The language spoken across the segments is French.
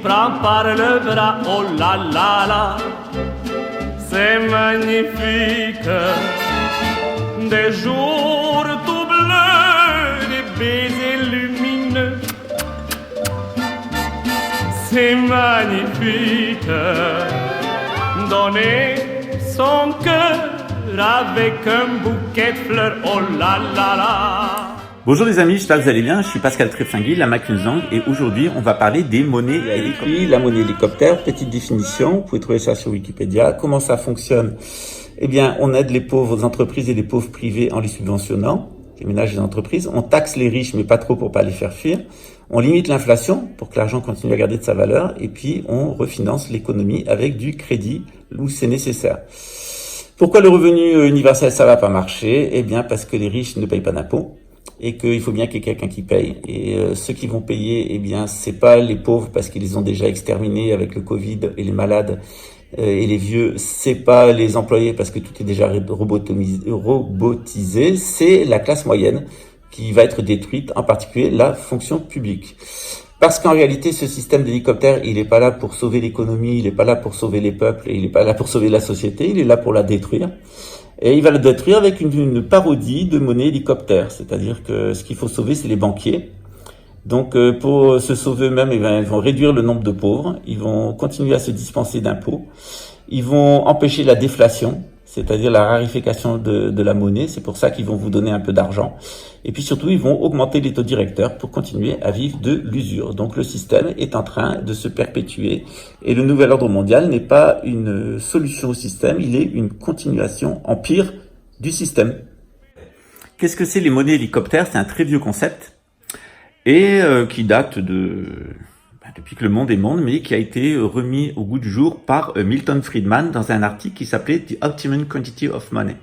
prend par le bras, oh là là là, c'est magnifique. Des jours tout bleus, des baisers lumineux, c'est magnifique. Donner son cœur avec un bouquet de fleurs, oh là là là. Bonjour les amis, j'espère que vous allez bien, je suis Pascal Tréflinguy, la Macunzang, et aujourd'hui on va parler des monnaies hélicoptères. La monnaie hélicoptère, petite définition, vous pouvez trouver ça sur Wikipédia. Comment ça fonctionne? Eh bien, on aide les pauvres entreprises et les pauvres privés en les subventionnant, les ménages et les entreprises. On taxe les riches, mais pas trop pour pas les faire fuir. On limite l'inflation pour que l'argent continue à garder de sa valeur, et puis on refinance l'économie avec du crédit où c'est nécessaire. Pourquoi le revenu universel ça va pas marcher? Eh bien, parce que les riches ne payent pas d'impôts. Et qu'il faut bien qu'il y ait quelqu'un qui paye. Et ceux qui vont payer, eh bien, c'est pas les pauvres parce qu'ils les ont déjà exterminés avec le Covid et les malades et les vieux. C'est pas les employés parce que tout est déjà robotisé. C'est la classe moyenne qui va être détruite, en particulier la fonction publique. Parce qu'en réalité, ce système d'hélicoptère, il est pas là pour sauver l'économie, il est pas là pour sauver les peuples, et il est pas là pour sauver la société, il est là pour la détruire. Et il va le détruire avec une parodie de monnaie hélicoptère. C'est-à-dire que ce qu'il faut sauver, c'est les banquiers. Donc, pour se sauver eux-mêmes, ils vont réduire le nombre de pauvres. Ils vont continuer à se dispenser d'impôts. Ils vont empêcher la déflation, c'est-à-dire la rarification de la monnaie. C'est pour ça qu'ils vont vous donner un peu d'argent. Et puis surtout, ils vont augmenter les taux directeurs pour continuer à vivre de l'usure. Donc le système est en train de se perpétuer. Et le nouvel ordre mondial n'est pas une solution au système, il est une continuation en pire du système. Qu'est-ce que c'est les monnaies hélicoptères? C'est un très vieux concept et qui date depuis que le monde est monde, mais qui a été remis au goût du jour par Milton Friedman dans un article qui s'appelait The Optimum Quantity of Money.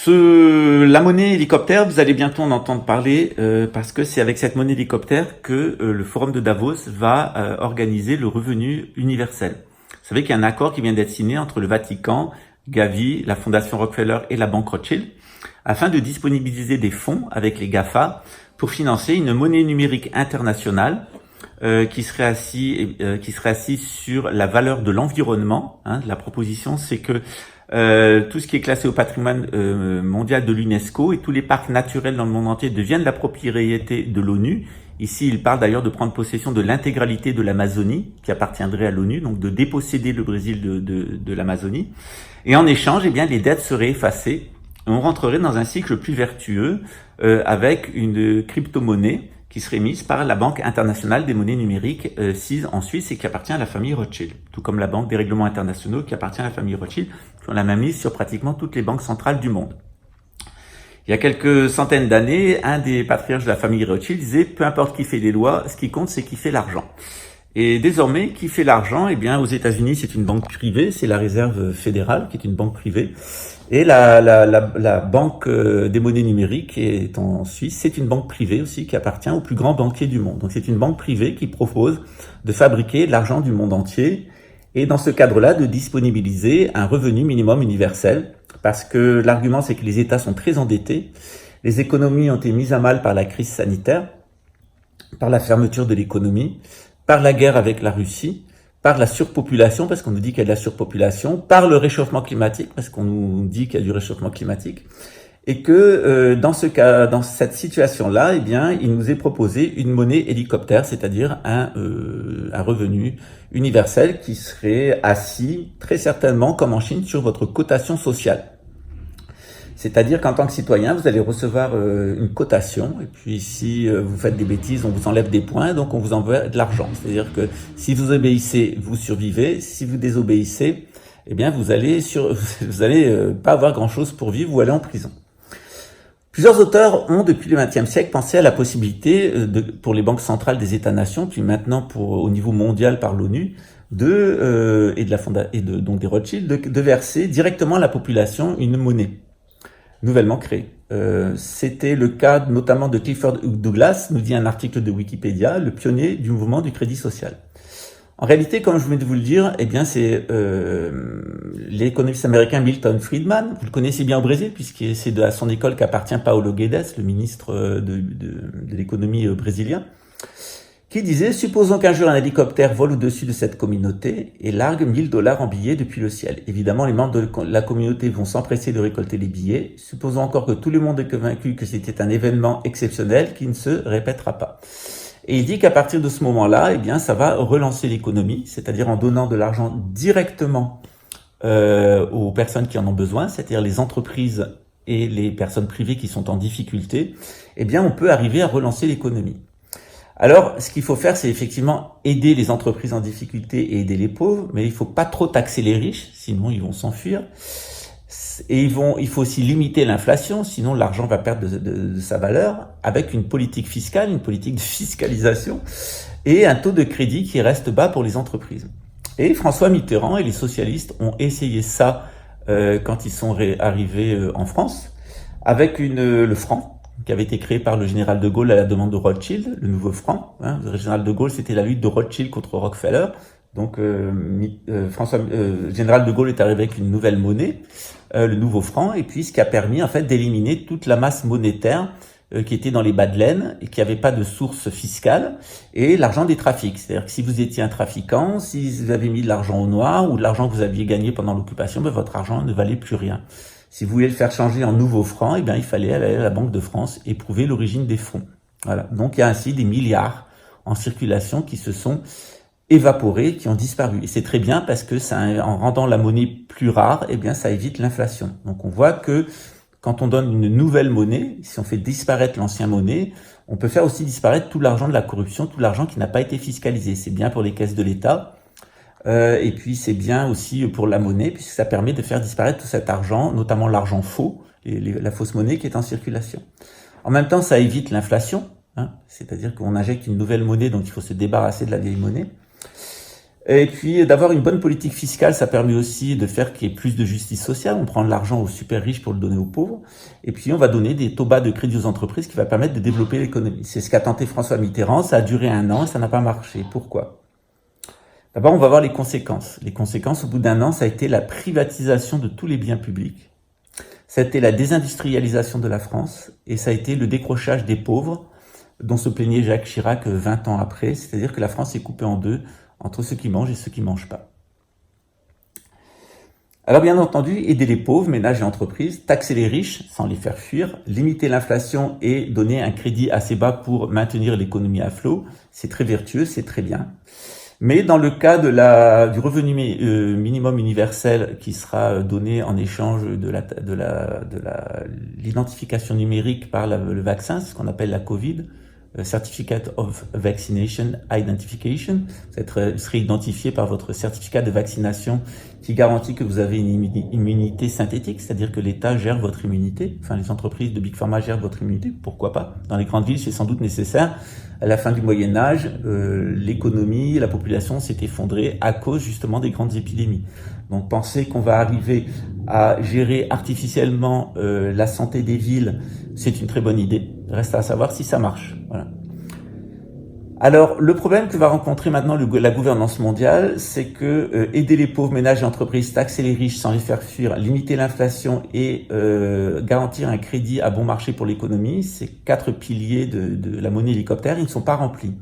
La monnaie hélicoptère, vous allez bientôt en entendre parler parce que c'est avec cette monnaie hélicoptère que le forum de Davos va organiser le revenu universel. Vous savez qu'il y a un accord qui vient d'être signé entre le Vatican, Gavi, la Fondation Rockefeller et la Banque Rothschild afin de disponibiliser des fonds avec les GAFA pour financer une monnaie numérique internationale qui serait assise sur la valeur de l'environnement. La proposition, c'est que tout ce qui est classé au patrimoine mondial de l'UNESCO et tous les parcs naturels dans le monde entier deviennent la propriété de l'ONU. Ici, il parle d'ailleurs de prendre possession de l'intégralité de l'Amazonie qui appartiendrait à l'ONU, donc de déposséder le Brésil de l'Amazonie. Et en échange, eh bien, les dettes seraient effacées. On rentrerait dans un cycle plus vertueux avec une crypto-monnaie qui serait mise par la Banque internationale des monnaies numériques sise en Suisse et qui appartient à la famille Rothschild, tout comme la Banque des règlements internationaux qui appartient à la famille Rothschild, qui ont la même mise sur pratiquement toutes les banques centrales du monde. Il y a quelques centaines d'années, un des patriarches de la famille Rothschild disait « Peu importe qui fait les lois, ce qui compte c'est qui fait l'argent ». Et désormais, qui fait l'argent? Eh bien, aux États-Unis, c'est une banque privée, c'est la Réserve fédérale qui est une banque privée. Et la Banque des monnaies numériques qui est en Suisse, c'est une banque privée aussi qui appartient au plus grand banquier du monde. Donc c'est une banque privée qui propose de fabriquer l'argent du monde entier et dans ce cadre-là de disponibiliser un revenu minimum universel parce que l'argument c'est que les États sont très endettés, les économies ont été mises à mal par la crise sanitaire, par la fermeture de l'économie, par la guerre avec la Russie, par la surpopulation, parce qu'on nous dit qu'il y a de la surpopulation, par le réchauffement climatique, parce qu'on nous dit qu'il y a du réchauffement climatique, et que dans cette situation-là, eh bien, il nous est proposé une monnaie hélicoptère, c'est-à-dire un revenu universel qui serait assis très certainement, comme en Chine, sur votre cotation sociale. C'est-à-dire qu'en tant que citoyen, vous allez recevoir une cotation, et puis si vous faites des bêtises, on vous enlève des points, donc on vous envoie de l'argent. C'est-à-dire que si vous obéissez, vous survivez. Si vous désobéissez, eh bien vous allez pas avoir grand-chose pour vivre ou aller en prison. Plusieurs auteurs ont, depuis le XXe siècle, pensé à la possibilité, pour les banques centrales des États-nations, puis maintenant au niveau mondial par l'ONU, donc des Rothschild, de verser directement à la population une monnaie nouvellement créée. C'était le cas notamment de Clifford Douglas, nous dit un article de Wikipédia, le pionnier du mouvement du crédit social. En réalité, comme je venais de vous le dire, eh bien c'est l'économiste américain Milton Friedman, vous le connaissez bien au Brésil, puisque c'est à son école qu'appartient Paulo Guedes, le ministre de l'économie brésilien, qui disait « Supposons qu'un jour un hélicoptère vole au-dessus de cette communauté et largue 1000 $ en billets depuis le ciel. Évidemment, les membres de la communauté vont s'empresser de récolter les billets. Supposons encore que tout le monde est convaincu que c'était un événement exceptionnel qui ne se répétera pas. » Et il dit qu'à partir de ce moment-là, eh bien, ça va relancer l'économie, c'est-à-dire en donnant de l'argent directement aux personnes qui en ont besoin, c'est-à-dire les entreprises et les personnes privées qui sont en difficulté, eh bien, on peut arriver à relancer l'économie. Alors, ce qu'il faut faire, c'est effectivement aider les entreprises en difficulté et aider les pauvres, mais il faut pas trop taxer les riches, sinon ils vont s'enfuir. Et il faut aussi limiter l'inflation, sinon l'argent va perdre de sa valeur, avec une politique fiscale, une politique de fiscalisation, et un taux de crédit qui reste bas pour les entreprises. Et François Mitterrand et les socialistes ont essayé ça quand ils sont arrivés en France, avec le franc, qui avait été créé par le général de Gaulle à la demande de Rothschild, le nouveau franc. Le général de Gaulle, c'était la lutte de Rothschild contre Rockefeller. Donc, général de Gaulle est arrivé avec une nouvelle monnaie, le nouveau franc, et puis ce qui a permis en fait d'éliminer toute la masse monétaire qui était dans les bas de laine et qui n'avait pas de source fiscale, et l'argent des trafics. C'est-à-dire que si vous étiez un trafiquant, si vous avez mis de l'argent au noir ou de l'argent que vous aviez gagné pendant l'occupation, ben, votre argent ne valait plus rien. Si vous vouliez le faire changer en nouveau franc, eh bien, il fallait aller à la Banque de France et prouver l'origine des fonds. Voilà. Donc, il y a ainsi des milliards en circulation qui se sont évaporés, qui ont disparu. Et c'est très bien parce que ça, en rendant la monnaie plus rare, eh bien, ça évite l'inflation. Donc, on voit que quand on donne une nouvelle monnaie, si on fait disparaître l'ancienne monnaie, on peut faire aussi disparaître tout l'argent de la corruption, tout l'argent qui n'a pas été fiscalisé. C'est bien pour les caisses de l'État. Et puis c'est bien aussi pour la monnaie, puisque ça permet de faire disparaître tout cet argent, notamment l'argent faux, la fausse monnaie qui est en circulation. En même temps, ça évite l'inflation, c'est-à-dire qu'on injecte une nouvelle monnaie, donc il faut se débarrasser de la vieille monnaie. Et puis d'avoir une bonne politique fiscale, ça permet aussi de faire qu'il y ait plus de justice sociale. On prend de l'argent aux super riches pour le donner aux pauvres, et puis on va donner des taux bas de crédit aux entreprises qui va permettre de développer l'économie. C'est ce qu'a tenté François Mitterrand, ça a duré 1 an et ça n'a pas marché. Pourquoi ? D'abord, on va voir les conséquences. Les conséquences, au bout d'1 an, ça a été la privatisation de tous les biens publics. Ça a été la désindustrialisation de la France et ça a été le décrochage des pauvres dont se plaignait Jacques Chirac 20 ans après. C'est-à-dire que la France est coupée en deux entre ceux qui mangent et ceux qui ne mangent pas. Alors bien entendu, aider les pauvres, ménages et entreprises, taxer les riches sans les faire fuir, limiter l'inflation et donner un crédit assez bas pour maintenir l'économie à flot, c'est très vertueux, c'est très bien. Mais dans le cas du revenu minimum universel qui sera donné en échange de l'identification numérique par le vaccin, c'est ce qu'on appelle la COVID, Certificate of Vaccination Identification, vous serez identifié par votre certificat de vaccination qui garantit que vous avez une immunité synthétique, c'est-à-dire que l'État gère votre immunité, enfin les entreprises de Big Pharma gèrent votre immunité, pourquoi pas? Dans les grandes villes, c'est sans doute nécessaire. À la fin du Moyen-Âge, l'économie, la population s'est effondrée à cause justement des grandes épidémies. Donc penser qu'on va arriver à gérer artificiellement la santé des villes, c'est une très bonne idée. Reste à savoir si ça marche. Voilà. Alors, le problème que va rencontrer maintenant la gouvernance mondiale, c'est que aider les pauvres ménages et entreprises, taxer les riches sans les faire fuir, limiter l'inflation et garantir un crédit à bon marché pour l'économie, ces 4 piliers de la monnaie hélicoptère, ils ne sont pas remplis.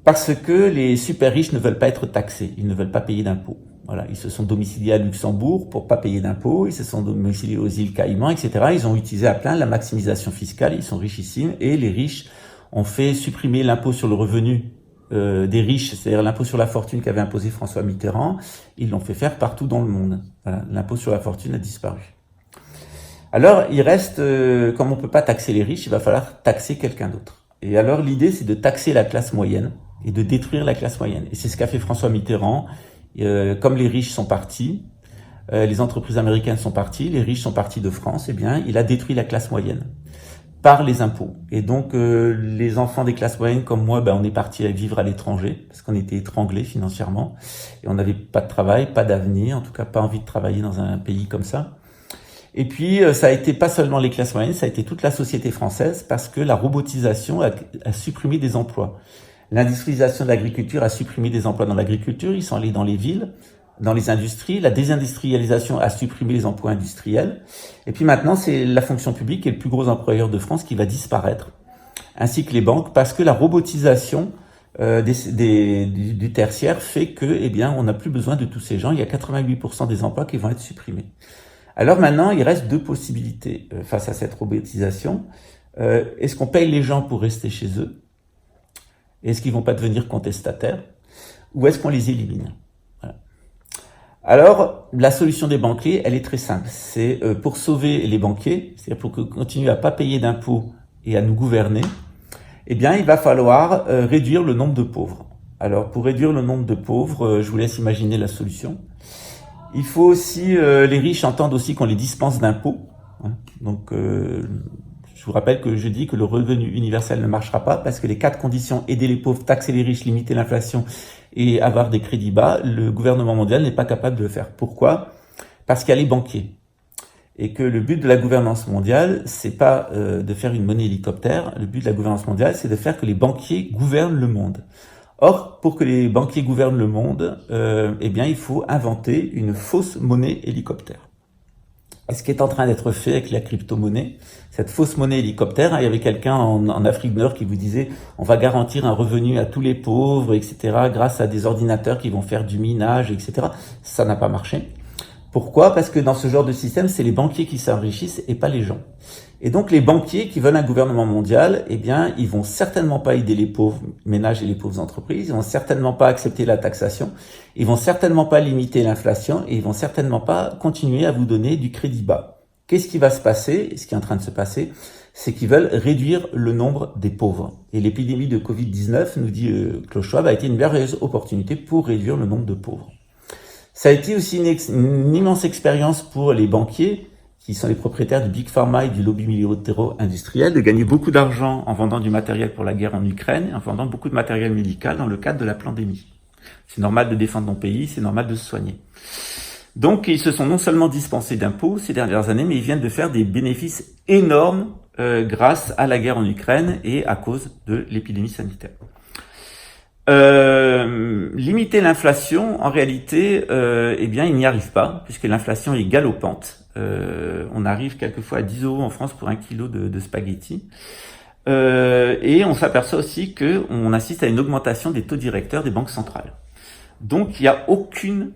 Parce que les super riches ne veulent pas être taxés, ils ne veulent pas payer d'impôts. Voilà, ils se sont domiciliés à Luxembourg pour pas payer d'impôts, ils se sont domiciliés aux îles Caïmans, etc. Ils ont utilisé à plein la maximisation fiscale, ils sont richissimes, et les riches ont fait supprimer l'impôt sur le revenu des riches, c'est-à-dire l'impôt sur la fortune qu'avait imposé François Mitterrand, ils l'ont fait faire partout dans le monde. Voilà, l'impôt sur la fortune a disparu. Alors, il reste, comme on peut pas taxer les riches, il va falloir taxer quelqu'un d'autre. Et alors, l'idée, c'est de taxer la classe moyenne et de détruire la classe moyenne. Et c'est ce qu'a fait François Mitterrand. Comme les riches sont partis, les entreprises américaines sont parties, les riches sont partis de France, eh bien, il a détruit la classe moyenne par les impôts. Et donc, les enfants des classes moyennes comme moi, on est partis vivre à l'étranger parce qu'on était étranglés financièrement et on n'avait pas de travail, pas d'avenir, en tout cas pas envie de travailler dans un pays comme ça. Et puis, ça a été pas seulement les classes moyennes, ça a été toute la société française parce que la robotisation a supprimé des emplois. L'industrialisation de l'agriculture a supprimé des emplois dans l'agriculture, ils sont allés dans les villes, dans les industries. La désindustrialisation a supprimé les emplois industriels. Et puis maintenant, c'est la fonction publique qui est le plus gros employeur de France qui va disparaître. ainsi que les banques, parce que la robotisation du tertiaire fait que, eh bien, on n'a plus besoin de tous ces gens. Il y a 88% des emplois qui vont être supprimés. Alors maintenant, il reste deux possibilités face à cette robotisation. Est-ce qu'on paye les gens pour rester chez eux? Est-ce qu'ils vont pas devenir contestataires? Ou est-ce qu'on les élimine? Voilà. Alors, la solution des banquiers, elle est très simple. C'est pour sauver les banquiers, c'est-à-dire pour qu'ils continuent à pas payer d'impôts et à nous gouverner, eh bien, il va falloir réduire le nombre de pauvres. Alors, pour réduire le nombre de pauvres, je vous laisse imaginer la solution. Il faut aussi, les riches entendent aussi qu'on les dispense d'impôts. Hein. Donc, je vous rappelle que je dis que le revenu universel ne marchera pas parce que les 4 conditions, aider les pauvres, taxer les riches, limiter l'inflation et avoir des crédits bas, le gouvernement mondial n'est pas capable de le faire. Pourquoi? Parce qu'il y a les banquiers. Et que le but de la gouvernance mondiale, c'est pas de faire une monnaie hélicoptère. Le but de la gouvernance mondiale, c'est de faire que les banquiers gouvernent le monde. Or, pour que les banquiers gouvernent le monde, eh bien, il faut inventer une fausse monnaie hélicoptère. Et ce qui est en train d'être fait avec la crypto-monnaie, cette fausse monnaie hélicoptère, il y avait quelqu'un en Afrique du Nord qui vous disait on va garantir un revenu à tous les pauvres, etc., grâce à des ordinateurs qui vont faire du minage, etc. Ça n'a pas marché. Pourquoi? Parce que dans ce genre de système, c'est les banquiers qui s'enrichissent et pas les gens. Et donc les banquiers qui veulent un gouvernement mondial, eh bien, ils vont certainement pas aider les pauvres ménages et les pauvres entreprises, ils vont certainement pas accepter la taxation, ils vont certainement pas limiter l'inflation et ils vont certainement pas continuer à vous donner du crédit bas. Qu'est-ce qui va se passer? Ce qui est en train de se passer, c'est qu'ils veulent réduire le nombre des pauvres. Et l'épidémie de Covid-19, nous dit Klaus Schwab, a été une merveilleuse opportunité pour réduire le nombre de pauvres. Ça a été aussi une immense expérience pour les banquiers, qui sont les propriétaires du Big Pharma et du lobby militaro-industriel, de gagner beaucoup d'argent en vendant du matériel pour la guerre en Ukraine, en vendant beaucoup de matériel médical dans le cadre de la pandémie. C'est normal de défendre mon pays, c'est normal de se soigner. Donc, ils se sont non seulement dispensés d'impôts ces dernières années, mais ils viennent de faire des bénéfices énormes grâce à la guerre en Ukraine et à cause de l'épidémie sanitaire. Limiter l'inflation, en réalité, eh bien, il n'y arrive pas, puisque l'inflation est galopante. On arrive quelquefois à 10 € en France pour 1 kilo de spaghettis. Et on s'aperçoit aussi qu'on assiste à une augmentation des taux directeurs des banques centrales. Donc, il n'y a aucune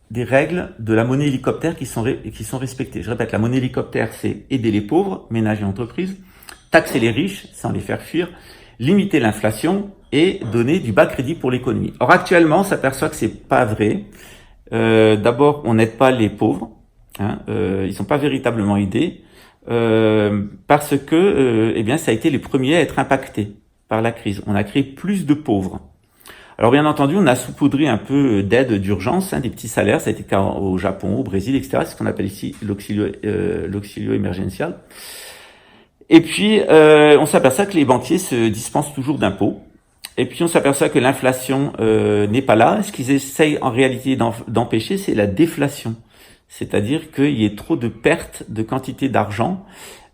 des règles de la monnaie hélicoptère qui sont respectées. Je répète, la monnaie hélicoptère, c'est aider les pauvres, ménages et entreprises, taxer les riches sans les faire fuir, limiter l'inflation et donner du bas crédit pour l'économie. Or, actuellement, on s'aperçoit que c'est pas vrai. D'abord, on n'aide pas les pauvres. Ils sont pas véritablement aidés parce que, eh bien, ça a été les premiers à être impactés par la crise. On a créé plus de pauvres. Alors, bien entendu, on a saupoudré un peu d'aide d'urgence, des petits salaires. Ça a été le cas au Japon, au Brésil, etc. C'est ce qu'on appelle ici l'auxilio émergentiel. Et puis, on s'aperçoit que les banquiers se dispensent toujours d'impôts. Et puis, on s'aperçoit que l'inflation n'est pas là. Ce qu'ils essayent en réalité d'empêcher, c'est la déflation. C'est-à-dire qu'il y ait trop de pertes de quantité d'argent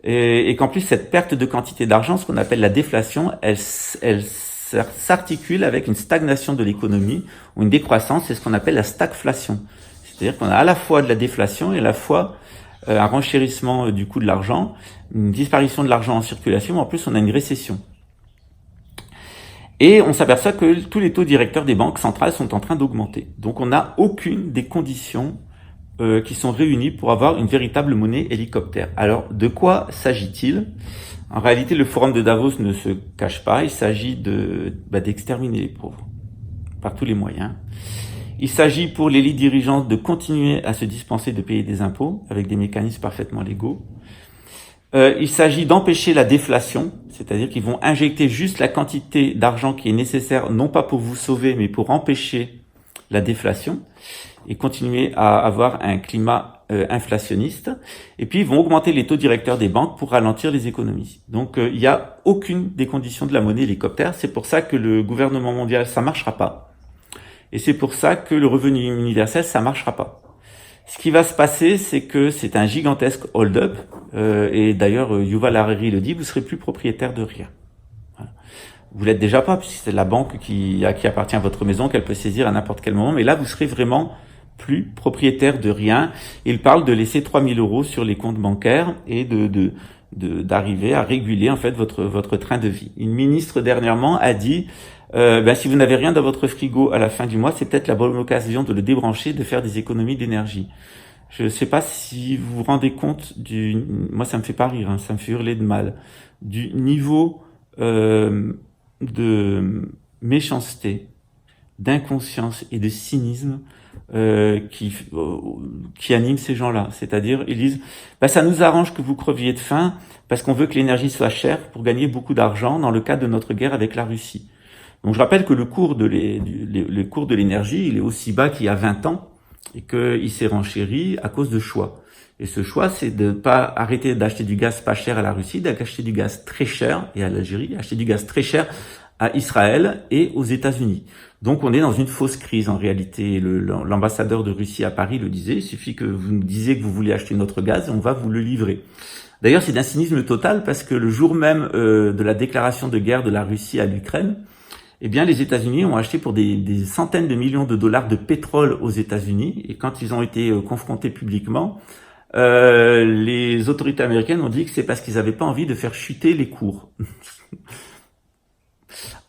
et qu'en plus, cette perte de quantité d'argent, ce qu'on appelle la déflation, elle s'articule avec une stagnation de l'économie ou une décroissance, c'est ce qu'on appelle la stagflation. C'est-à-dire qu'on a à la fois de la déflation et à la fois un renchérissement du coût de l'argent, une disparition de l'argent en circulation, mais en plus on a une récession. Et on s'aperçoit que tous les taux directeurs des banques centrales sont en train d'augmenter. Donc on n'a aucune des conditions qui sont réunies pour avoir une véritable monnaie hélicoptère. Alors de quoi s'agit-il ? En réalité, le forum de Davos ne se cache pas, il s'agit d'exterminer les pauvres par tous les moyens. Il s'agit pour l'élite dirigeante de continuer à se dispenser de payer des impôts avec des mécanismes parfaitement légaux. Il s'agit d'empêcher la déflation, c'est-à-dire qu'ils vont injecter juste la quantité d'argent qui est nécessaire, non pas pour vous sauver, mais pour empêcher la déflation et continuer à avoir un climat inflationniste. Et puis, ils vont augmenter les taux directeurs des banques pour ralentir les économies. Donc, il n'y a aucune des conditions de la monnaie hélicoptère. C'est pour ça que le gouvernement mondial, ça marchera pas. Et c'est pour ça que le revenu universel, ça marchera pas. Ce qui va se passer, c'est que c'est un gigantesque hold-up. Et d'ailleurs, Yuval Harari le dit, vous serez plus propriétaire de rien. Voilà. Vous l'êtes déjà pas, puisque c'est la banque qui appartient à votre maison, qu'elle peut saisir à n'importe quel moment. Mais là, vous serez vraiment plus propriétaire de rien. Il parle de laisser 3 000 € sur les comptes bancaires et d'arriver à réguler en fait votre train de vie. Une ministre dernièrement a dit si vous n'avez rien dans votre frigo à la fin du mois, c'est peut-être la bonne occasion de le débrancher, de faire des économies d'énergie. Je ne sais pas si vous vous rendez compte moi ça me fait pas rire, hein, ça me fait hurler de mal, du niveau de méchanceté, d'inconscience et de cynisme qui anime ces gens-là. C'est-à-dire, ils disent, ça nous arrange que vous creviez de faim parce qu'on veut que l'énergie soit chère pour gagner beaucoup d'argent dans le cadre de notre guerre avec la Russie. Donc je rappelle que le cours de l'énergie, il est aussi bas qu'il y a 20 ans et qu'il s'est renchéri à cause de choix. Et ce choix, c'est de ne pas arrêter d'acheter du gaz pas cher à la Russie, d'acheter du gaz très cher et à l'Algérie, acheter du gaz très cher à Israël et aux États-Unis. Donc on est dans une fausse crise en réalité. L'ambassadeur de Russie à Paris le disait, il suffit que vous nous disiez que vous voulez acheter notre gaz et on va vous le livrer. D'ailleurs c'est d'un cynisme total parce que le jour même de la déclaration de guerre de la Russie à l'Ukraine, eh bien les États-Unis ont acheté pour des centaines de millions de dollars de pétrole aux États-Unis et quand ils ont été confrontés publiquement, les autorités américaines ont dit que c'est parce qu'ils n'avaient pas envie de faire chuter les cours.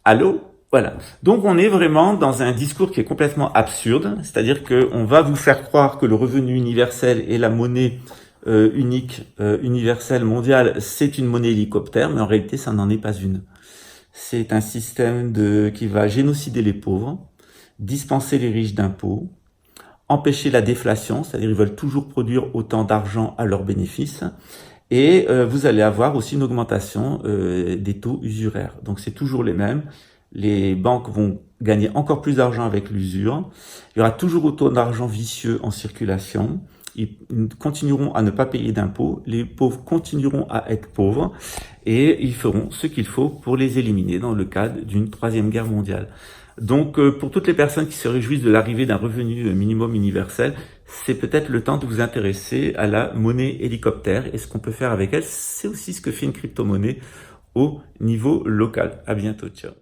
Allô? Voilà. Donc on est vraiment dans un discours qui est complètement absurde, c'est-à-dire qu'on va vous faire croire que le revenu universel et la monnaie unique, universelle, mondiale, c'est une monnaie hélicoptère, mais en réalité ça n'en est pas une. C'est un système qui va génocider les pauvres, dispenser les riches d'impôts, empêcher la déflation, c'est-à-dire ils veulent toujours produire autant d'argent à leur bénéfice, et vous allez avoir aussi une augmentation des taux usuraires. Donc c'est toujours les mêmes. Les banques vont gagner encore plus d'argent avec l'usure. Il y aura toujours autant d'argent vicieux en circulation. Ils continueront à ne pas payer d'impôts. Les pauvres continueront à être pauvres. Et ils feront ce qu'il faut pour les éliminer dans le cadre d'une troisième guerre mondiale. Donc, pour toutes les personnes qui se réjouissent de l'arrivée d'un revenu minimum universel, c'est peut-être le temps de vous intéresser à la monnaie hélicoptère. Et ce qu'on peut faire avec elle, c'est aussi ce que fait une crypto-monnaie au niveau local. À bientôt, ciao.